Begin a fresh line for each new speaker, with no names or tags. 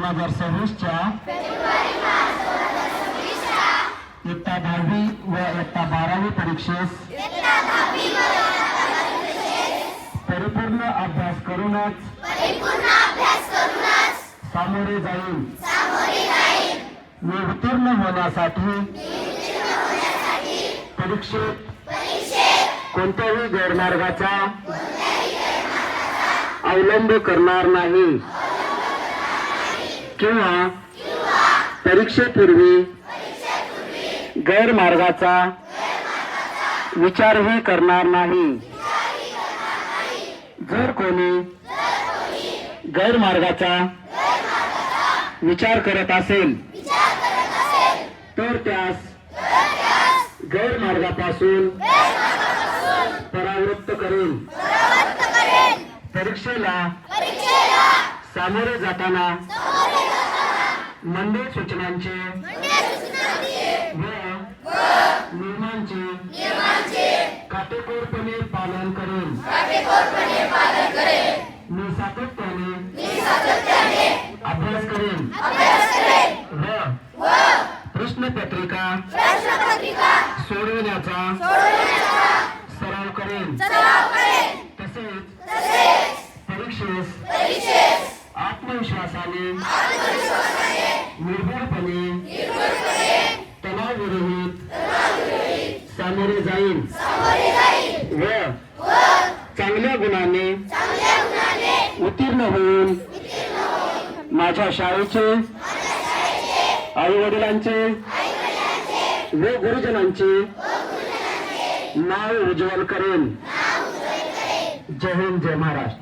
2026च्या इयत्ता 10वी व इयत्ता 12वी परीक्षेस परिपूर्ण अभ्यास करूनच सामोरे जाईन। मी उत्तीर्ण होण्यासाठी परीक्षेत कोणत्याही गैरमार्गाचा अवलंब करणार नाही किंवा परीक्षेपूर्वी गैरमार्गाचा विचारही करणार नाही। जर कोणी गैरमार्गाचा विचार करत असेल तर त्यास गैरमार्गापासून परावृत्त करेन। परीक्षेला सामोरे जाताना मंडळ सूचनांचे व नियमांचे काटेकोरपणे पालन करेन। मी सातत्याने अभ्यास करेन व प्रश्नपत्रिका सोडविण्याचा सराव करेन। तसेच परीक्षेस आत्मविश्वासाने निर्भयपणे तणावविरहित सामोरे जाईन व चांगल्या गुणाने उत्तीर्ण होऊन माझ्या शाळेचे आई वडिलांचे व गुरुजनांचे नाव उज्ज्वल करेन। जय हिंद, जय महाराष्ट्र।